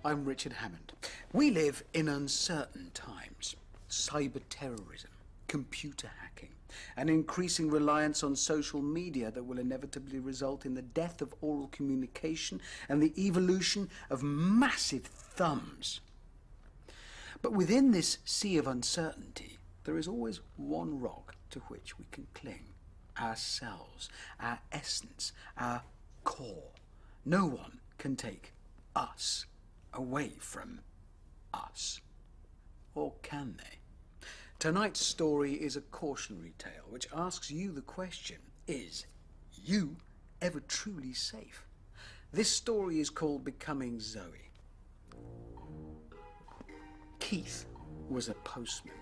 I'm Richard Hammond. We live in uncertain times. Cyber terrorism, computer hacking, an increasing reliance on social media that will inevitably result in the death of oral communication and the evolution of massive thumbs. But within this sea of uncertainty, there is always one rock to which we can cling. Ourselves, our essence, our core. No one can take us away from us. Or can they? Tonight's story is a cautionary tale which asks you the question, is you ever truly safe? This story is called Becoming Zoe. Keith was a postman.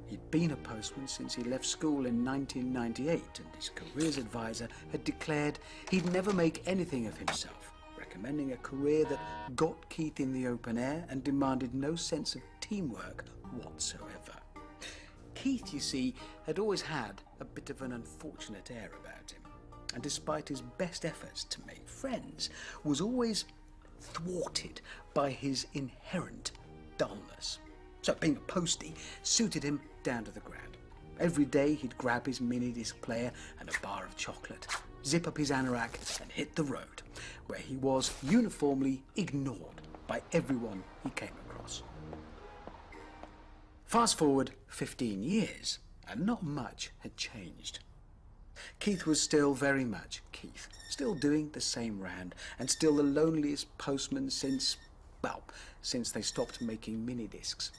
He'd been a postman since he left school in 1998, and his careers advisor had declared he'd never make anything of himself, recommending a career that got Keith in the open air and demanded no sense of teamwork whatsoever. Keith, you see, had always had a bit of an unfortunate air about him, and despite his best efforts to make friends, was always thwarted by his inherent dullness. So being a postie suited him down to the ground. Every day he'd grab his mini-disc player and a bar of chocolate, zip up his anorak and hit the road, where he was uniformly ignored by everyone he came across. Fast forward 15 years, and not much had changed. Keith was still very much Keith, still doing the same round, and still the loneliest postman since they stopped making mini-discs.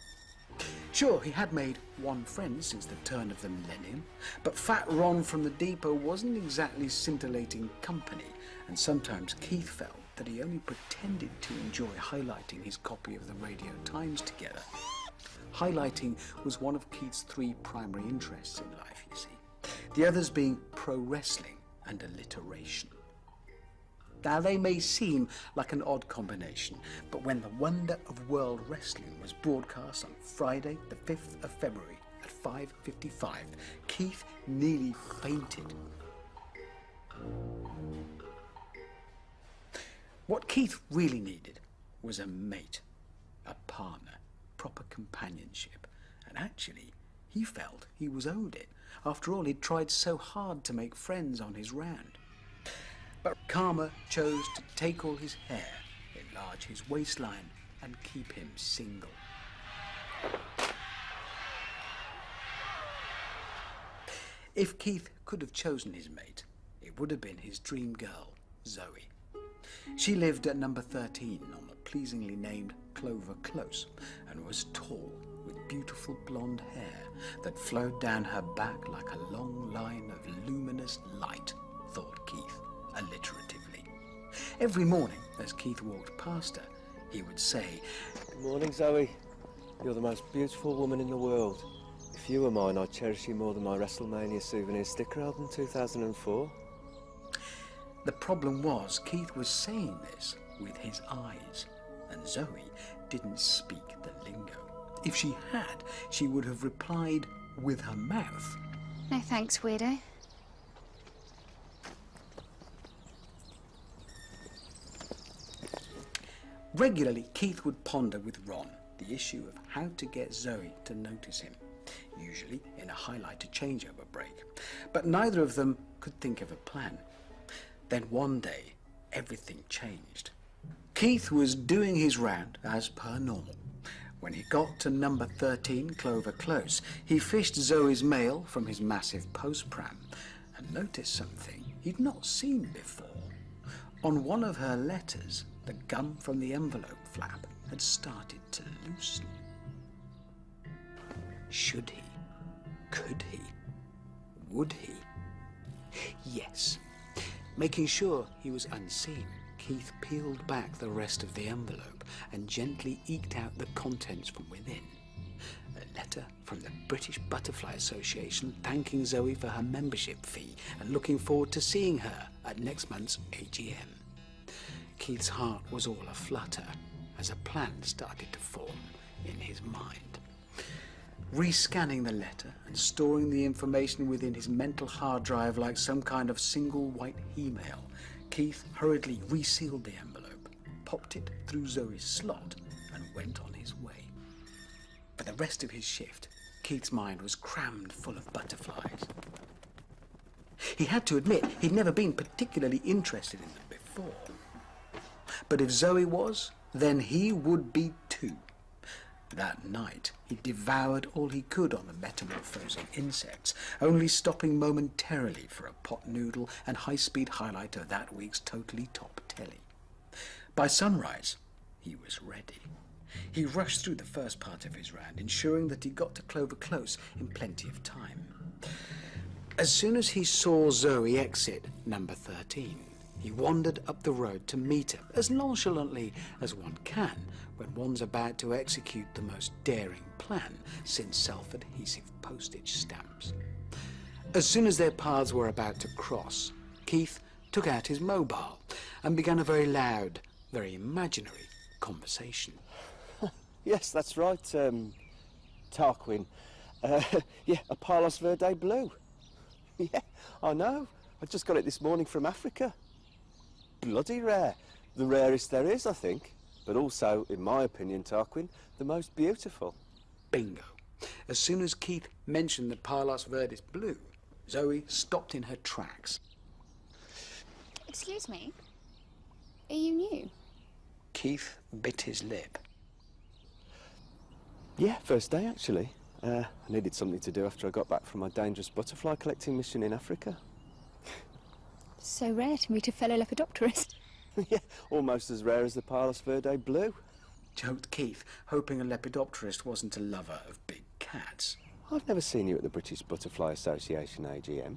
Sure, he had made one friend since the turn of the millennium, but Fat Ron from the depot wasn't exactly scintillating company, and sometimes Keith felt that he only pretended to enjoy highlighting his copy of the Radio Times together. Highlighting was one of Keith's three primary interests in life, you see, the others being pro wrestling and alliteration. Now, they may seem like an odd combination, but when the wonder of world wrestling was broadcast on Friday, the 5th of February at 5:55, Keith nearly fainted. What Keith really needed was a mate, a partner, proper companionship, and actually, he felt he was owed it. After all, he'd tried so hard to make friends on his round. But karma chose to take all his hair, enlarge his waistline, and keep him single. If Keith could have chosen his mate, it would have been his dream girl, Zoe. She lived at number 13 on the pleasingly named Clover Close, and was tall, with beautiful blonde hair that flowed down her back like a long line of luminous light, thought Keith, alliteratively. Every morning, as Keith walked past her, he would say, "Good morning, Zoe. You're the most beautiful woman in the world. If you were mine, I'd cherish you more than my WrestleMania souvenir sticker album 2004. The problem was, Keith was saying this with his eyes, and Zoe didn't speak the lingo. If she had, she would have replied with her mouth. No thanks, weirdo. Regularly, Keith would ponder with Ron the issue of how to get Zoe to notice him, usually in a highlighter changeover break. But neither of them could think of a plan. Then one day, everything changed. Keith was doing his round as per normal. When he got to number 13, Clover Close, he fished Zoe's mail from his massive post pram and noticed something he'd not seen before. On one of her letters, the gum from the envelope flap had started to loosen. Should he? Could he? Would he? Yes. Making sure he was unseen, Keith peeled back the rest of the envelope and gently eked out the contents from within. A letter from the British Butterfly Association thanking Zoe for her membership fee and looking forward to seeing her at next month's AGM. Keith's heart was all aflutter as a plan started to form in his mind. Rescanning the letter and storing the information within his mental hard drive like some kind of single white email, Keith hurriedly resealed the envelope, popped it through Zoe's slot and went on his way. For the rest of his shift, Keith's mind was crammed full of butterflies. He had to admit he'd never been particularly interested in them before. But if Zoe was, then he would be too. That night, he devoured all he could on the metamorphosing insects, only stopping momentarily for a pot noodle and high-speed highlight of that week's Totally Top telly. By sunrise, he was ready. He rushed through the first part of his round, ensuring that he got to Clover Close in plenty of time. As soon as he saw Zoe exit number 13, he wandered up the road to meet her, as nonchalantly as one can when one's about to execute the most daring plan since self-adhesive postage stamps. As soon as their paths were about to cross, Keith took out his mobile and began a very loud, very imaginary conversation. Yes, that's right, Tarquin. Yeah, a Palos Verde blue. Yeah, I know. I just got it this morning from Africa. Bloody rare. The rarest there is, I think. But also, in my opinion, Tarquin, the most beautiful. Bingo. As soon as Keith mentioned the Palos Verdes blue, Zoe stopped in her tracks. Excuse me? Are you new? Keith bit his lip. Yeah, first day, actually. I needed something to do after I got back from my dangerous butterfly collecting mission in Africa. So rare to meet a fellow lepidopterist. Yeah, almost as rare as the Palos Verde blue. Joked Keith, hoping a lepidopterist wasn't a lover of big cats. I've never seen you at the British Butterfly Association AGM.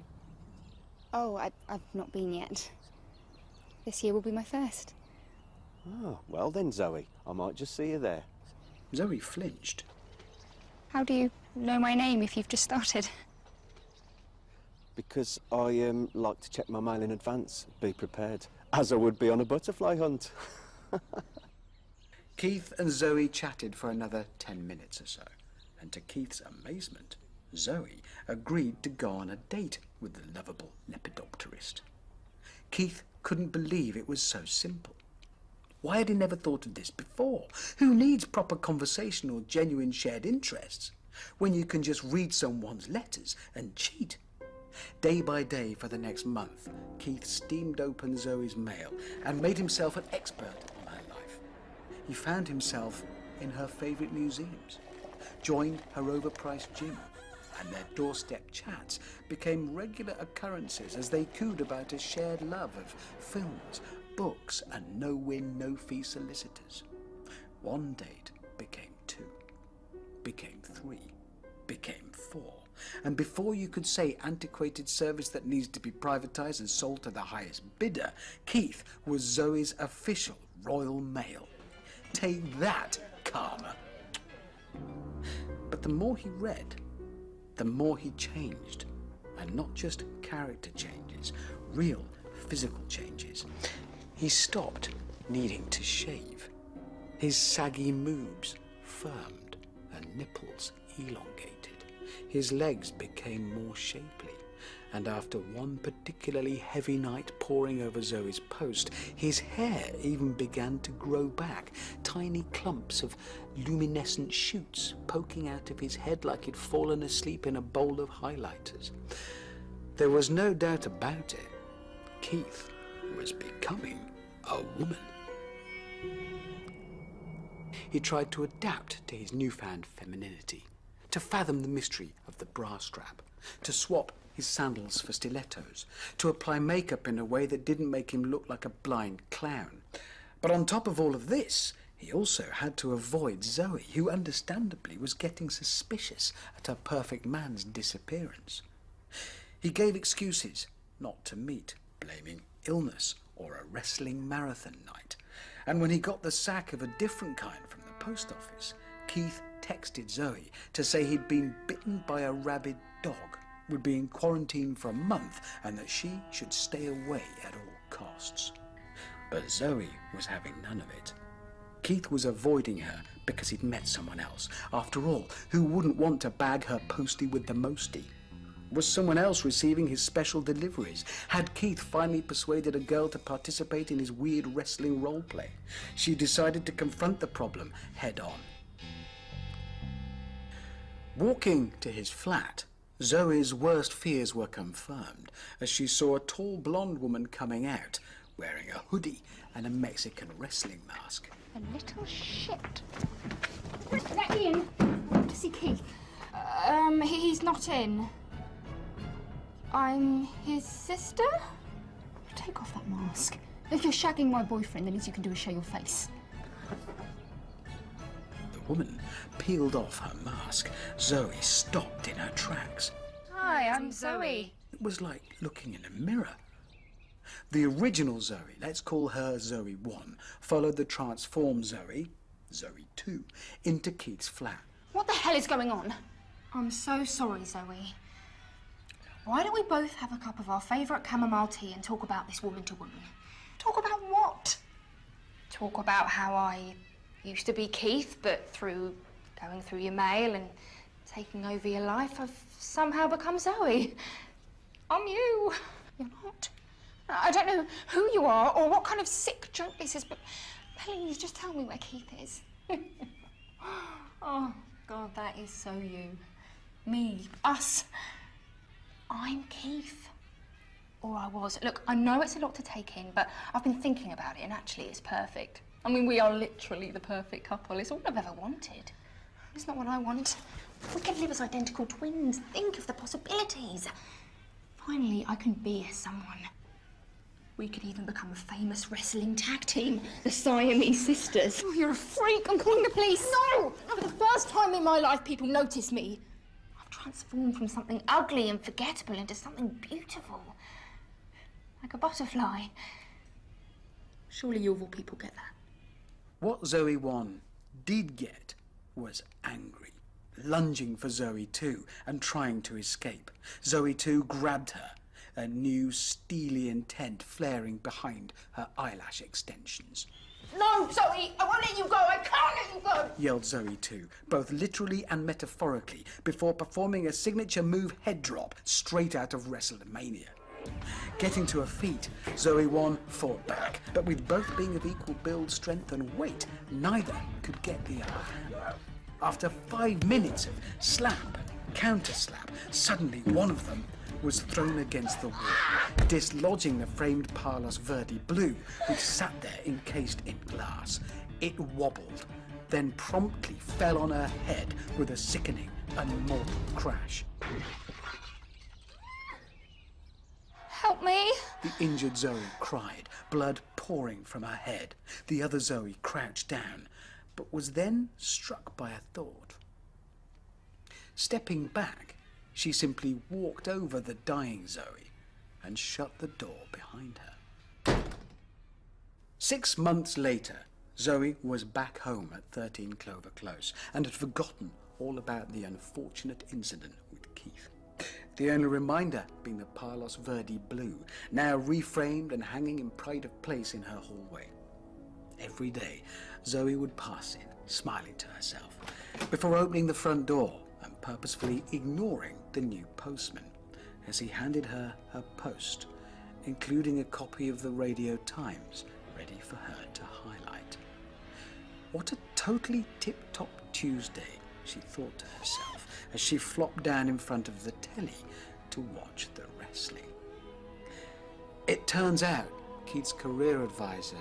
Oh, I've not been yet. This year will be my first. Oh, well then, Zoe, I might just see you there. Zoe flinched. How do you know my name if you've just started? Because I like to check my mail in advance, be prepared, as I would be on a butterfly hunt. Keith and Zoe chatted for another 10 minutes or so, and to Keith's amazement, Zoe agreed to go on a date with the lovable lepidopterist. Keith couldn't believe it was so simple. Why had he never thought of this before? Who needs proper conversation or genuine shared interests when you can just read someone's letters and cheat? Day by day for the next month, Keith steamed open Zoe's mail and made himself an expert on her life. He found himself in her favourite museums, joined her overpriced gym, and their doorstep chats became regular occurrences as they cooed about a shared love of films, books, and no-win, no-fee solicitors. One date became 2, became 3, became 4. And before you could say antiquated service that needs to be privatised and sold to the highest bidder, Keith was Zoe's official Royal Mail. Take that, karma. But the more he read, the more he changed. And not just character changes, real physical changes. He stopped needing to shave. His saggy moobs firmed and nipples elongated. His legs became more shapely, and after one particularly heavy night poring over Zoe's post, his hair even began to grow back, tiny clumps of luminescent shoots poking out of his head like he'd fallen asleep in a bowl of highlighters. There was no doubt about it. Keith was becoming a woman. He tried to adapt to his newfound femininity, to fathom the mystery of the bra strap, to swap his sandals for stilettos, to apply makeup in a way that didn't make him look like a blind clown. But on top of all of this, he also had to avoid Zoe, who understandably was getting suspicious at her perfect man's disappearance. He gave excuses not to meet, blaming illness or a wrestling marathon night. And when he got the sack of a different kind from the post office, Keith texted Zoe to say he'd been bitten by a rabid dog, would be in quarantine for a month, and that she should stay away at all costs. But Zoe was having none of it. Keith was avoiding her because he'd met someone else. After all, who wouldn't want to bag her postie with the mostie? Was someone else receiving his special deliveries? Had Keith finally persuaded a girl to participate in his weird wrestling roleplay? She decided to confront the problem head on. Walking to his flat, Zoe's worst fears were confirmed as she saw a tall blonde woman coming out, wearing a hoodie and a Mexican wrestling mask. A little shit. Let me in. I want to see Keith. He's not in. I'm his sister? Take off that mask. If you're shagging my boyfriend, the least you can do is show your face. The woman peeled off her mask. Zoe stopped in her tracks. Hi, I'm Zoe. It was like looking in a mirror. The original Zoe, let's call her Zoe 1, followed the transformed Zoe, Zoe 2, into Keith's flat. What the hell is going on? I'm so sorry, Zoe. Why don't we both have a cup of our favourite chamomile tea and talk about this woman to woman? Talk about what? Talk about how I used to be Keith, but through going through your mail and taking over your life, I've somehow become Zoe. I'm you. You're not. I don't know who you are or what kind of sick joke this is, but please just tell me where Keith is. Oh, God, that is so you. Me. Us. I'm Keith. Or I was. Look, I know it's a lot to take in, but I've been thinking about it, and actually it's perfect. I mean, we are literally the perfect couple. It's all I've ever wanted. It's not what I want. We could live as identical twins. Think of the possibilities. Finally, I can be someone. We could even become a famous wrestling tag team, the Siamese Sisters. Oh, you're a freak. I'm calling the police. No! For the first time in my life, people notice me. I've transformed from something ugly and forgettable into something beautiful. Like a butterfly. Surely you of all people get that. What Zoe 1 did get was angry, lunging for Zoe 2 and trying to escape. Zoe 2 grabbed her, a new steely intent flaring behind her eyelash extensions. No, Zoe! I won't let you go! I can't let you go! Yelled Zoe 2, both literally and metaphorically, before performing a signature move head drop straight out of WrestleMania. Getting to her feet, Zoe 1 fought back, but with both being of equal build, strength and weight, neither could get the upper hand. After 5 minutes of slap and counter-slap, suddenly one of them was thrown against the wall, dislodging the framed Palos Verde Blue, which sat there encased in glass. It wobbled, then promptly fell on her head with a sickening and mortal crash. Help me! The injured Zoe cried, blood pouring from her head. The other Zoe crouched down, but was then struck by a thought. Stepping back, she simply walked over the dying Zoe and shut the door behind her. 6 months later, Zoe was back home at 13 Clover Close and had forgotten all about the unfortunate incident with Keith. The only reminder being the Palos Verde Blue, now reframed and hanging in pride of place in her hallway. Every day, Zoe would pass it, smiling to herself, before opening the front door and purposefully ignoring the new postman as he handed her her post, including a copy of the Radio Times ready for her to highlight. What a totally tip-top Tuesday, she thought to herself as she flopped down in front of the telly to watch the wrestling. It turns out Keith's career advisor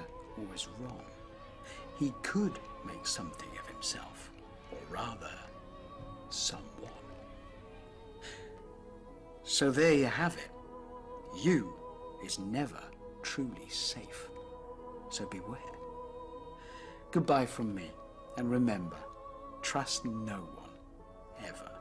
was wrong. He could make something of himself, or rather, someone. So there you have it. You is never truly safe. So beware. Goodbye from me, and remember, trust no one, ever.